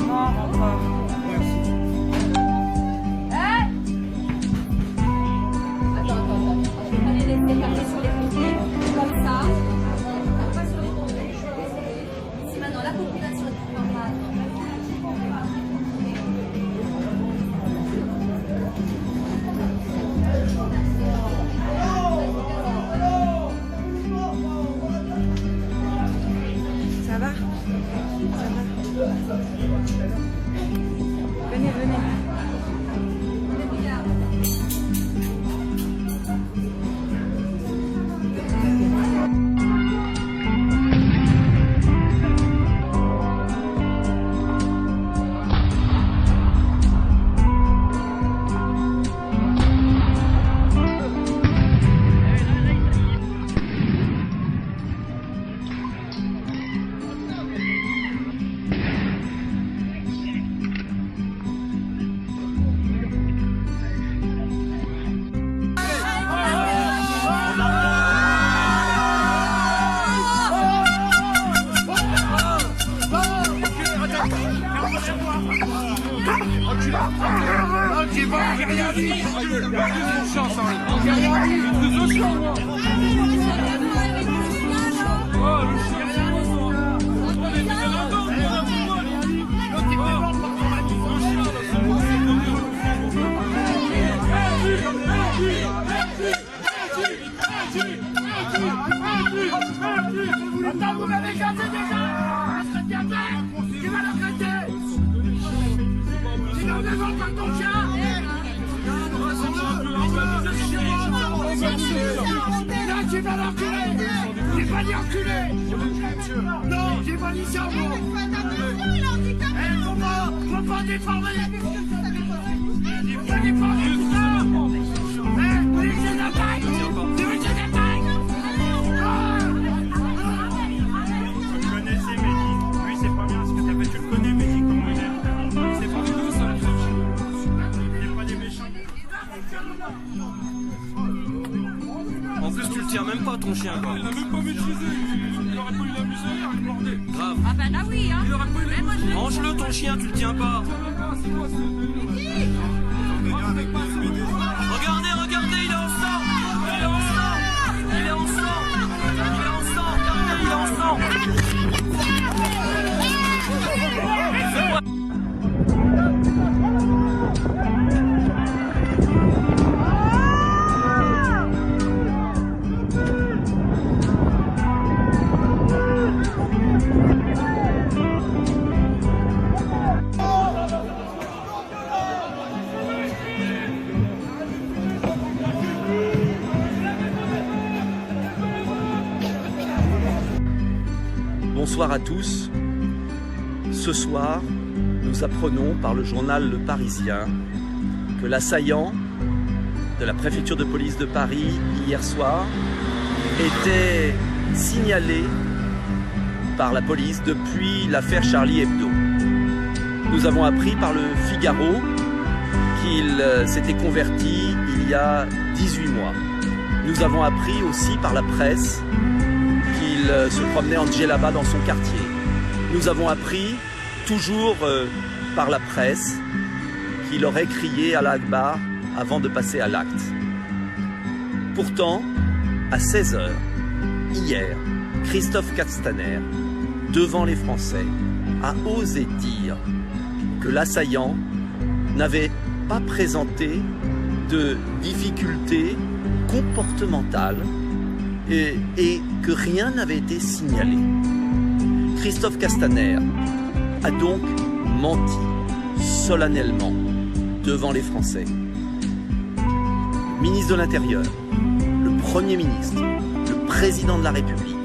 mort encore. Ça va? Venez, venez. J'ai rien dit. J'ai rien dit. Attends, vous m'avez cassé déjà. Tu vas le regretter. Sinon, ne vends pas ton chien. Là, tu vas l'enculer. J'ai pas dit enculer. Non, j'ai pas dit ça. Eh, comment? Faut pas déformer. J'ai pas déformé tout ça. Eh, vous laissez la taille. Vous laissez la taille. Je connaissais Mehdi. Lui, c'est pas bien ce que t'as fait. Tu le connais, Mehdi, comment il est. C'est pas du tout ça, il n'est pas des méchants. En plus, tu le tiens même pas, ton chien, quoi. Il a même pas maîtrisé. Il aurait pas eu la misère, il bordel. Grave. Ah bah là oui, hein. Il aurait pas eu la misère. Mange-le, ton chien, tu le tiens pas. Regardez, regardez, il est en sang. Il est en sang. Il est en sang. Il est en sang. Regardez, il est en sang. Bonsoir à tous. Ce soir, nous apprenons par le journal Le Parisien que l'assaillant de la préfecture de police de Paris hier soir était signalé par la police depuis l'affaire Charlie Hebdo. Nous avons appris par le Figaro qu'il s'était converti il y a 18 mois. Nous avons appris aussi par la presse qu'il se promenait en djellaba dans son quartier. Nous avons appris, toujours par la presse, qu'il aurait crié Allah Akbar avant de passer à l'acte. Pourtant, à 16h, hier, Christophe Castaner, devant les Français, a osé dire que l'assaillant n'avait pas présenté de difficultés comportementales et que rien n'avait été signalé. Christophe Castaner a donc menti solennellement devant les Français. Ministre de l'Intérieur, le Premier ministre, le Président de la République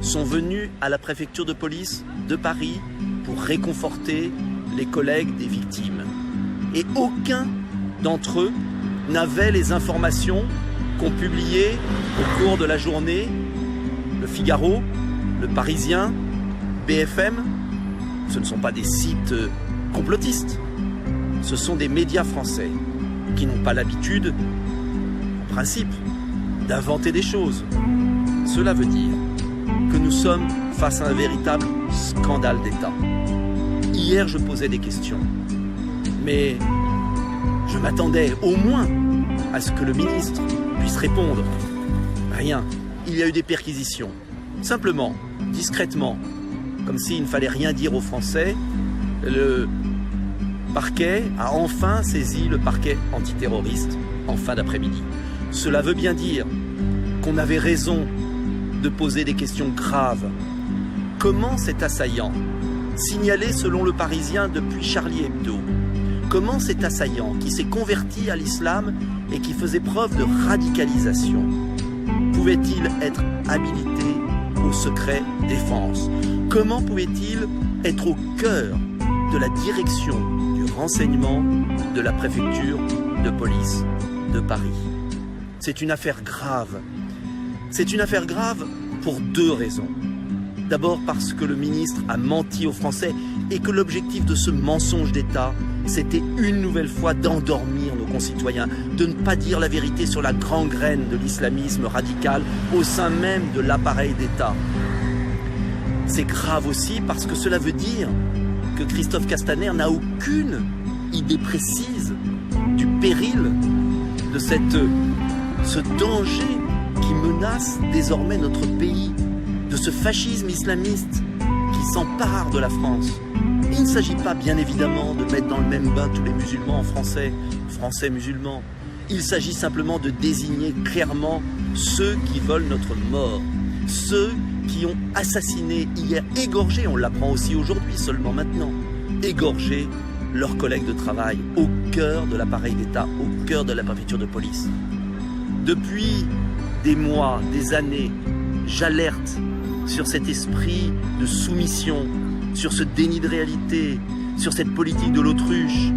sont venus à la préfecture de police de Paris pour réconforter les collègues des victimes. Et aucun d'entre eux n'avait les informations qu'ont publiées au cours de la journée le Figaro, le Parisien, BFM. Ce ne sont pas des sites complotistes, ce sont des médias français qui n'ont pas l'habitude, en principe, d'inventer des choses. Cela veut dire que nous sommes face à un véritable scandale d'État. Hier, je posais des questions. Mais je m'attendais au moins à ce que le ministre puisse répondre. Rien. Il y a eu des perquisitions. Simplement, discrètement, comme s'il ne fallait rien dire aux Français, le parquet a enfin saisi le parquet antiterroriste en fin d'après-midi. Cela veut bien dire qu'on avait raison de poser des questions graves. Comment cet assaillant, signalé selon le Parisien depuis Charlie Hebdo, comment cet assaillant qui s'est converti à l'islam et qui faisait preuve de radicalisation, pouvait-il être habilité au secret défense? Comment pouvait-il être au cœur de la direction du renseignement de la préfecture de police de Paris? C'est une affaire grave. C'est une affaire grave pour deux raisons. D'abord parce que le ministre a menti aux Français et que l'objectif de ce mensonge d'État, c'était une nouvelle fois d'endormir nos concitoyens, de ne pas dire la vérité sur la gangrène de l'islamisme radical au sein même de l'appareil d'État. C'est grave aussi parce que cela veut dire que Christophe Castaner n'a aucune idée précise du péril de ce danger qui menace désormais notre pays, de ce fascisme islamiste qui s'empare de la France. Il ne s'agit pas bien évidemment de mettre dans le même bain tous les musulmans français musulmans. Il s'agit simplement de désigner clairement ceux qui veulent notre mort, ceux qui ont assassiné hier, égorgé, on l'apprend aussi aujourd'hui seulement maintenant, égorgé leurs collègues de travail au cœur de l'appareil d'État, au cœur de la préfecture de police. Depuis des mois, des années, j'alerte sur cet esprit de soumission, sur ce déni de réalité, sur cette politique de l'autruche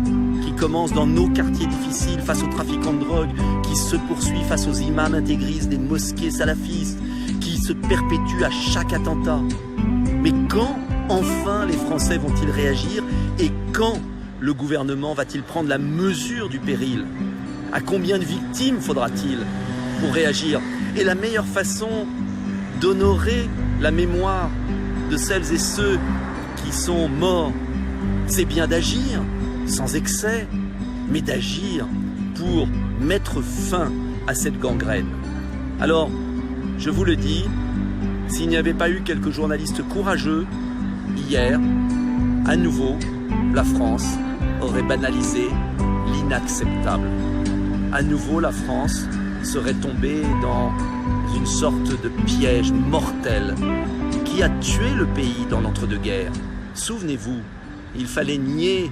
qui commence dans nos quartiers difficiles face aux trafiquants de drogue, qui se poursuit face aux imams intégristes des mosquées salafistes, qui se perpétue à chaque attentat. Mais quand enfin les Français vont-ils réagir et quand le gouvernement va-t-il prendre la mesure du péril? À combien de victimes faudra-t-il pour réagir? Et la meilleure façon d'honorer la mémoire de celles et ceux qui sont morts, c'est bien d'agir, sans excès, mais d'agir pour mettre fin à cette gangrène. Alors, je vous le dis, s'il n'y avait pas eu quelques journalistes courageux, hier, à nouveau, la France aurait banalisé l'inacceptable. À nouveau, la France serait tombée dans une sorte de piège mortel qui a tué le pays dans l'entre-deux-guerres. Souvenez-vous, il fallait nier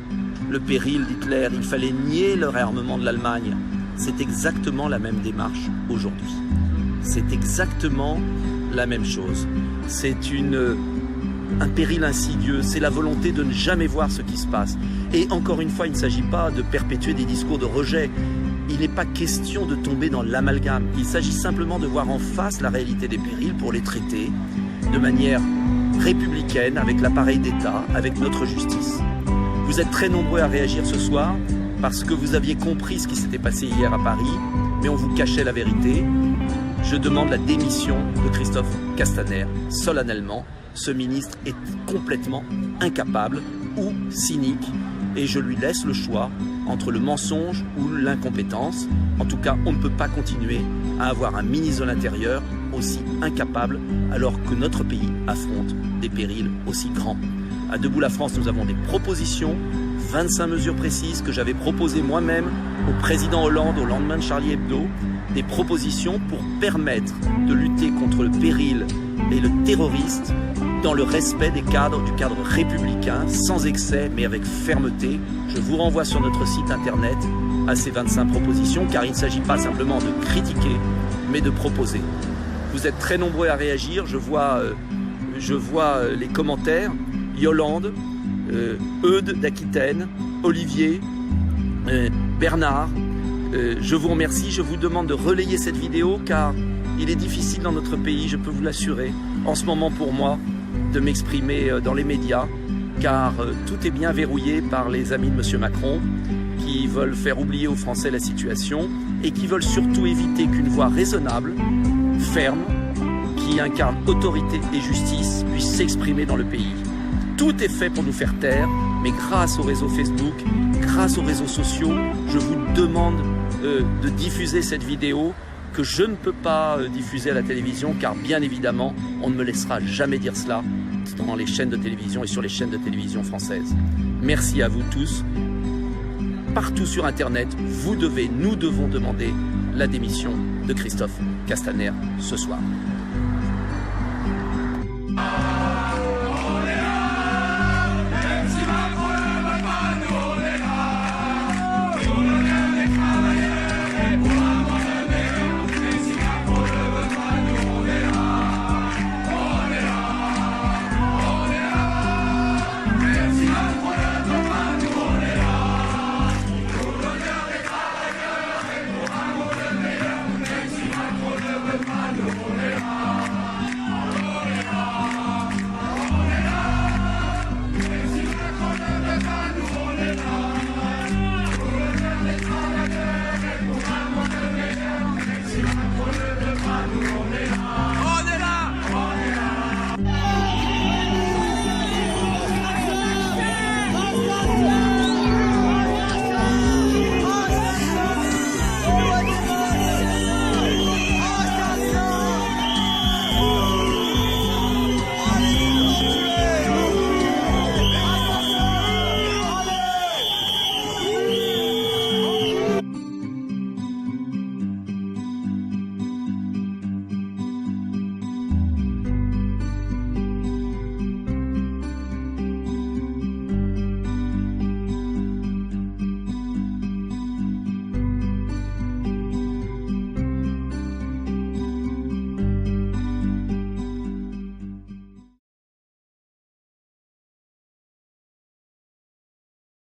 le péril d'Hitler, il fallait nier le réarmement de l'Allemagne. C'est exactement la même démarche aujourd'hui. C'est exactement la même chose. C'est un péril insidieux, c'est la volonté de ne jamais voir ce qui se passe. Et encore une fois, il ne s'agit pas de perpétuer des discours de rejet. Il n'est pas question de tomber dans l'amalgame. Il s'agit simplement de voir en face la réalité des périls pour les traiter de manière républicaine, avec l'appareil d'État, avec notre justice. Vous êtes très nombreux à réagir ce soir parce que vous aviez compris ce qui s'était passé hier à Paris, mais on vous cachait la vérité. Je demande la démission de Christophe Castaner, solennellement. Ce ministre est complètement incapable ou cynique et je lui laisse le choix entre le mensonge ou l'incompétence. En tout cas, on ne peut pas continuer à avoir un ministre de l'Intérieur aussi incapable alors que notre pays affronte des périls aussi grands. À Debout la France, nous avons des propositions, 25 mesures précises que j'avais proposées moi-même au président Hollande au lendemain de Charlie Hebdo, des propositions pour permettre de lutter contre le péril et le terroriste dans le respect du cadre républicain, sans excès mais avec fermeté. Je vous renvoie sur notre site internet à ces 25 propositions car il ne s'agit pas simplement de critiquer mais de proposer. Vous êtes très nombreux à réagir, je vois les commentaires. Yolande, Eudes d'Aquitaine, Olivier, Bernard, je vous remercie, je vous demande de relayer cette vidéo car il est difficile dans notre pays, je peux vous l'assurer, en ce moment pour moi, de m'exprimer dans les médias car tout est bien verrouillé par les amis de M. Macron qui veulent faire oublier aux Français la situation et qui veulent surtout éviter qu'une voix raisonnable, ferme, qui incarne autorité et justice puisse s'exprimer dans le pays. Tout est fait pour nous faire taire, mais grâce au réseau Facebook, grâce aux réseaux sociaux, je vous demande de diffuser cette vidéo que je ne peux pas diffuser à la télévision, car bien évidemment, on ne me laissera jamais dire cela dans les chaînes de télévision et sur les chaînes de télévision françaises. Merci à vous tous. Partout sur Internet, nous devons demander la démission de Christophe Castaner ce soir.